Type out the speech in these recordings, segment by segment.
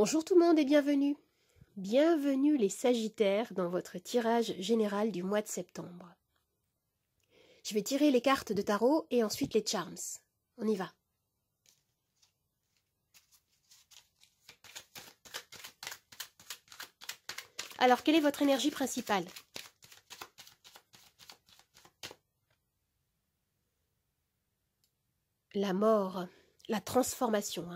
Bonjour tout le monde et bienvenue. Bienvenue les Sagittaires dans votre tirage général du mois de septembre. Je vais tirer les cartes de tarot et ensuite les charms. On y va. Alors, quelle est votre énergie principale? La mort, la transformation.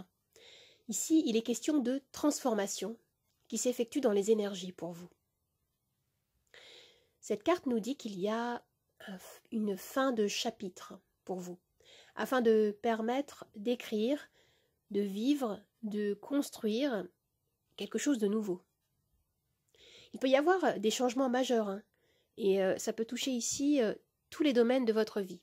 Ici, il est question de transformation qui s'effectue dans les énergies pour vous. Cette carte nous dit qu'il y a une fin de chapitre pour vous, afin de permettre d'écrire, de vivre, de construire quelque chose de nouveau. Il peut y avoir des changements majeurs, et ça peut toucher ici tous les domaines de votre vie.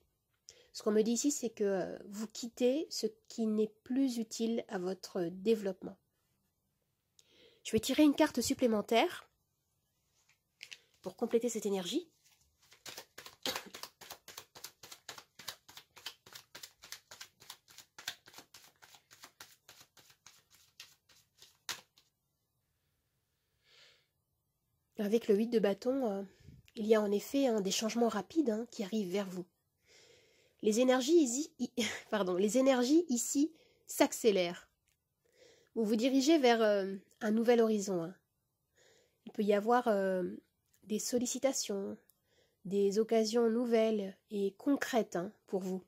Ce qu'on me dit ici, c'est que vous quittez ce qui n'est plus utile à votre développement. Je vais tirer une carte supplémentaire pour compléter cette énergie. Avec le 8 de bâton, il y a en effet des changements rapides qui arrivent vers vous. Les énergies ici s'accélèrent. Vous vous dirigez vers un nouvel horizon. Il peut y avoir des sollicitations, des occasions nouvelles et concrètes pour vous.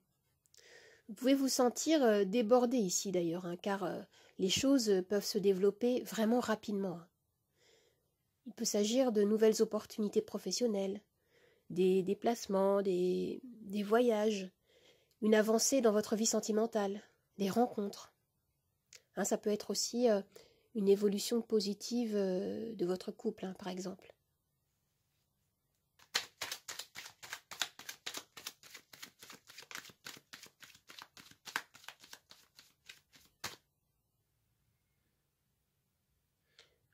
Vous pouvez vous sentir débordé ici d'ailleurs, car les choses peuvent se développer vraiment rapidement. Il peut s'agir de nouvelles opportunités professionnelles, des déplacements, des voyages, une avancée dans votre vie sentimentale, des rencontres. Ça peut être aussi une évolution positive de votre couple, par exemple.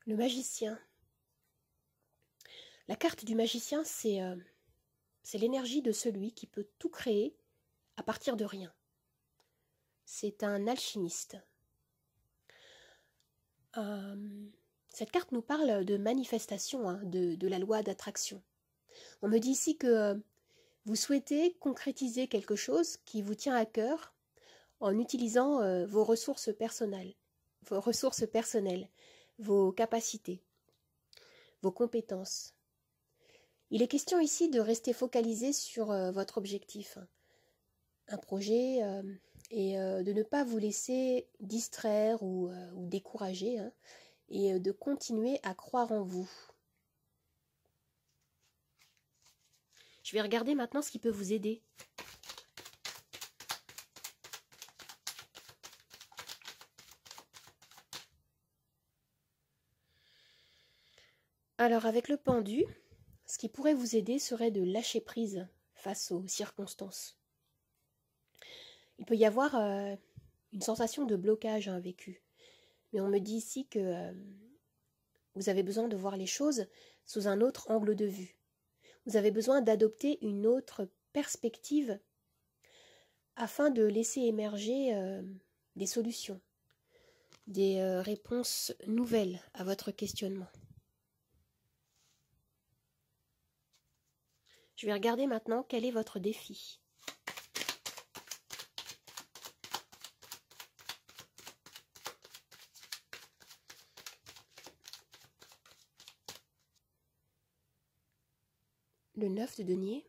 Le magicien. La carte du magicien, c'est l'énergie de celui qui peut tout créer à partir de rien. C'est un alchimiste. Cette carte nous parle de manifestation, de la loi d'attraction. On me dit ici que vous souhaitez concrétiser quelque chose qui vous tient à cœur en utilisant vos ressources personnelles, vos capacités, vos compétences. Il est question ici de rester focalisé sur votre objectif, un projet, et de ne pas vous laisser distraire ou décourager, et de continuer à croire en vous. Je vais regarder maintenant ce qui peut vous aider. Alors avec le pendu, ce qui pourrait vous aider serait de lâcher prise face aux circonstances. Il peut y avoir une sensation de blocage vécu, mais on me dit ici que vous avez besoin de voir les choses sous un autre angle de vue. Vous avez besoin d'adopter une autre perspective afin de laisser émerger des solutions, des réponses nouvelles à votre questionnement. Je vais regarder maintenant quel est votre défi. Le 9 de denier.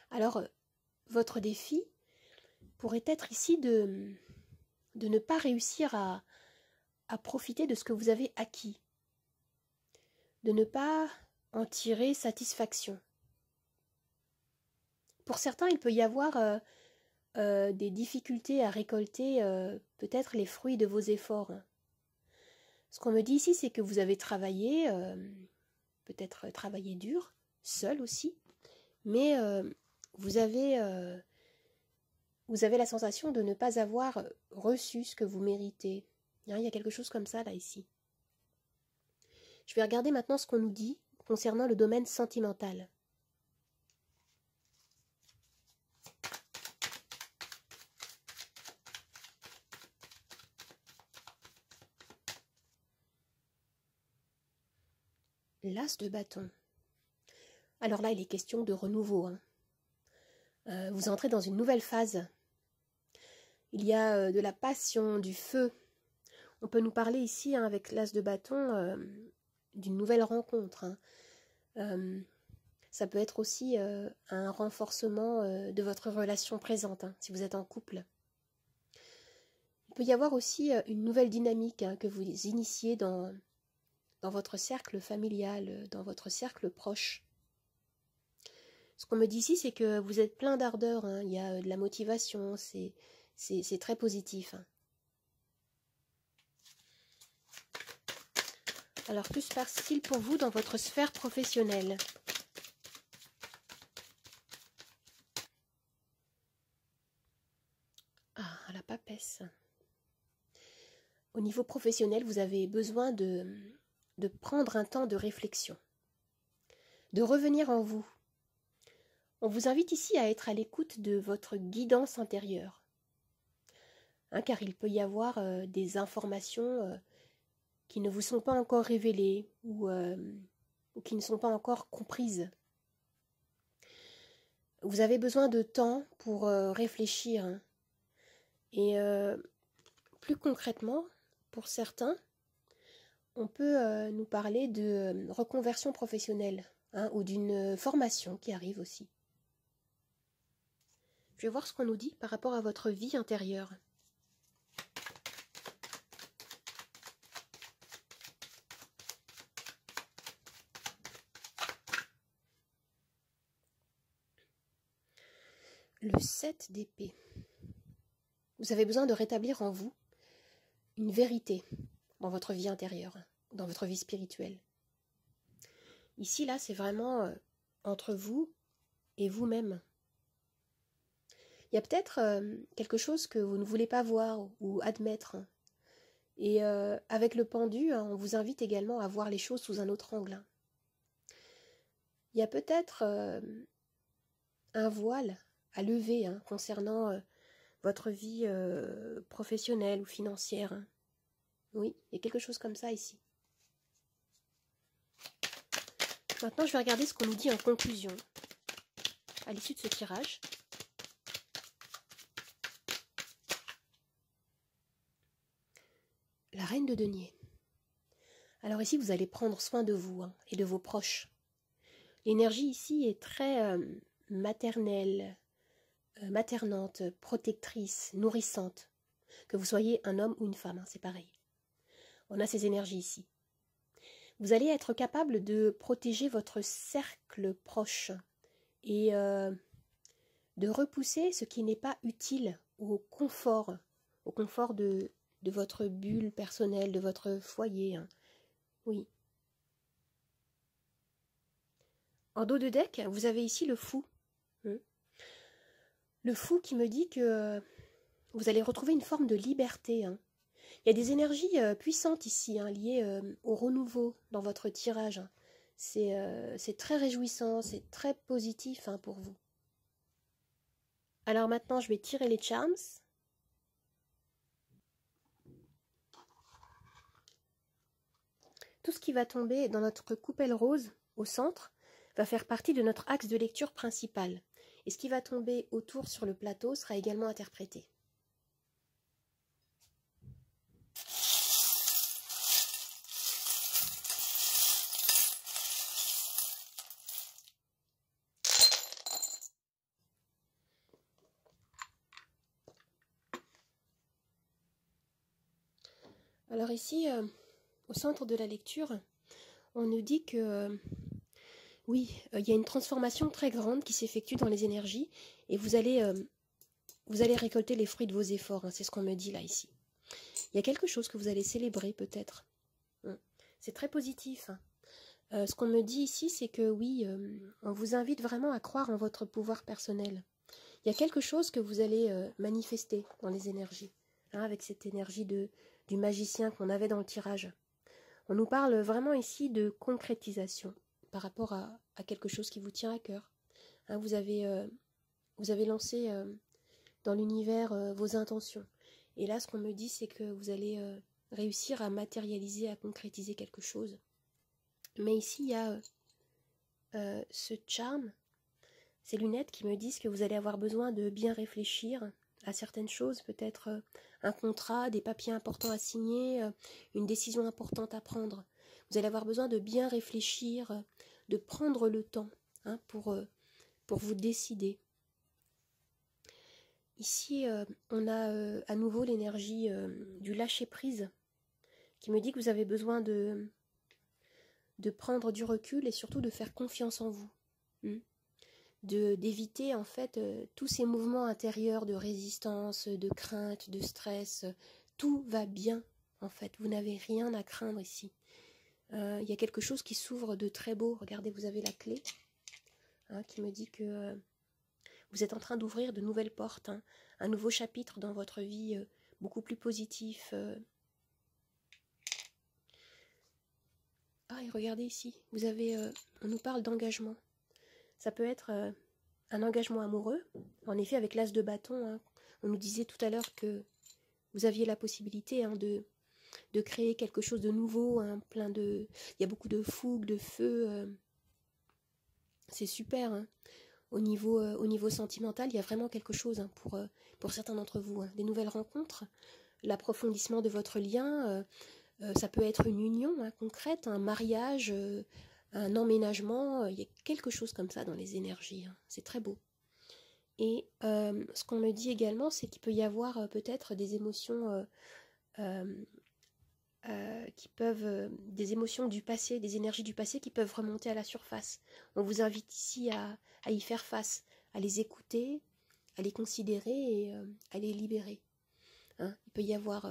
Alors, votre défi pourrait être ici de ne pas réussir à profiter de ce que vous avez acquis, de ne pas en tirer satisfaction. Pour certains, il peut y avoir des difficultés à récolter peut-être les fruits de vos efforts. Ce qu'on me dit ici, c'est que vous avez travaillé, peut-être travaillé dur, seul aussi, mais vous avez la sensation de ne pas avoir reçu ce que vous méritez. Il y a quelque chose comme ça là ici. Je vais regarder maintenant ce qu'on nous dit concernant le domaine sentimental. l'as de bâton. Alors là, il est question de renouveau. Vous entrez dans une nouvelle phase. Il y a de la passion, du feu. On peut nous parler ici, avec l'as de bâton, d'une nouvelle rencontre. Ça peut être aussi un renforcement de votre relation présente, si vous êtes en couple. Il peut y avoir aussi une nouvelle dynamique que vous initiez dans votre cercle familial, dans votre cercle proche. Ce qu'on me dit ici, c'est que vous êtes plein d'ardeur, il y a de la motivation, c'est très positif. Alors, que se passe-t-il pour vous dans votre sphère professionnelle? Ah, la papesse. Au niveau professionnel, vous avez besoin de prendre un temps de réflexion, de revenir en vous. On vous invite ici à être à l'écoute de votre guidance intérieure, car il peut y avoir des informations qui ne vous sont pas encore révélées ou qui ne sont pas encore comprises. Vous avez besoin de temps pour réfléchir. Et plus concrètement, pour certains, on peut nous parler de reconversion professionnelle ou d'une formation qui arrive aussi. Je vais voir ce qu'on nous dit par rapport à votre vie intérieure. Le 7 d'épée. Vous avez besoin de rétablir en vous une vérité dans votre vie intérieure, dans votre vie spirituelle. Ici, là, c'est vraiment entre vous et vous-même. Il y a peut-être quelque chose que vous ne voulez pas voir ou admettre. Et avec le pendu, on vous invite également à voir les choses sous un autre angle. Il y a peut-être un voile à lever concernant votre vie professionnelle ou financière. Oui, il y a quelque chose comme ça ici. Maintenant, je vais regarder ce qu'on nous dit en conclusion à l'issue de ce tirage. La reine de denier. Alors ici, vous allez prendre soin de vous et de vos proches. L'énergie ici est très maternelle, maternante, protectrice, nourrissante. Que vous soyez un homme ou une femme, c'est pareil. On a ces énergies ici. Vous allez être capable de protéger votre cercle proche et de repousser ce qui n'est pas utile au confort de votre bulle personnelle, de votre foyer. Oui. En dos de deck, vous avez ici le fou. Le fou qui me dit que vous allez retrouver une forme de liberté. Il y a des énergies puissantes ici, liées au renouveau dans votre tirage. C'est très réjouissant, c'est très positif pour vous. Alors maintenant, je vais tirer les charms. Tout ce qui va tomber dans notre coupelle rose au centre va faire partie de notre axe de lecture principal. Et ce qui va tomber autour sur le plateau sera également interprété. Alors ici, au centre de la lecture, on nous dit que oui, il y a une transformation très grande qui s'effectue dans les énergies et vous allez récolter les fruits de vos efforts, c'est ce qu'on me dit là ici. Il y a quelque chose que vous allez célébrer peut-être. C'est très positif. Ce qu'on me dit ici, c'est que oui, on vous invite vraiment à croire en votre pouvoir personnel. Il y a quelque chose que vous allez manifester dans les énergies, avec cette énergie du magicien qu'on avait dans le tirage. On nous parle vraiment ici de concrétisation par rapport à quelque chose qui vous tient à cœur. Vous avez lancé dans l'univers vos intentions. Et là, ce qu'on me dit, c'est que vous allez réussir à matérialiser, à concrétiser quelque chose. Mais ici, il y a ce charme, ces lunettes qui me disent que vous allez avoir besoin de bien réfléchir à certaines choses, peut-être un contrat, des papiers importants à signer, une décision importante à prendre. Vous allez avoir besoin de bien réfléchir, de prendre le temps hein, pour vous décider. Ici, on a à nouveau l'énergie du lâcher-prise qui me dit que vous avez besoin de prendre du recul et surtout de faire confiance en vous. D'éviter en fait tous ces mouvements intérieurs de résistance, de crainte, de stress. Tout va bien en fait, vous n'avez rien à craindre ici. Il y a quelque chose qui s'ouvre de très beau. Regardez, vous avez la clé hein, qui me dit que vous êtes en train d'ouvrir de nouvelles portes, hein, un nouveau chapitre dans votre vie beaucoup plus positif. Ah, et regardez ici, vous avez, on nous parle d'engagement. Ça peut être un engagement amoureux. En effet, avec l'as de bâton, hein, on nous disait tout à l'heure que vous aviez la possibilité hein, de créer quelque chose de nouveau, hein, plein de... Il y a beaucoup de fougue, de feu. C'est super, hein. Au niveau sentimental, il y a vraiment quelque chose hein, pour certains d'entre vous. Hein. Des nouvelles rencontres, l'approfondissement de votre lien, ça peut être une union hein, concrète, un mariage, un emménagement. Il y a quelque chose comme ça dans les énergies. Hein. C'est très beau. Et ce qu'on me dit également, c'est qu'il peut y avoir peut-être des émotions des émotions du passé, des énergies du passé qui peuvent remonter à la surface. On vous invite ici à y faire face, à les écouter, à les considérer et à les libérer. Hein, il peut y avoir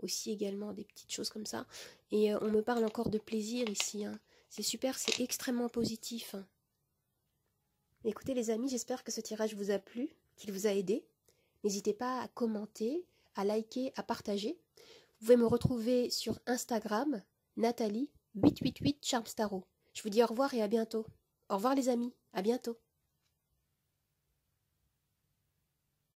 aussi également des petites choses comme ça. Et on me parle encore de plaisir ici. Hein. C'est super, c'est extrêmement positif. Hein. Écoutez les amis, j'espère que ce tirage vous a plu, qu'il vous a aidé. N'hésitez pas à commenter, à liker, à partager. Vous pouvez me retrouver sur Instagram, Nathalie888 Charmstaro. Je vous dis au revoir et à bientôt. Au revoir les amis, à bientôt.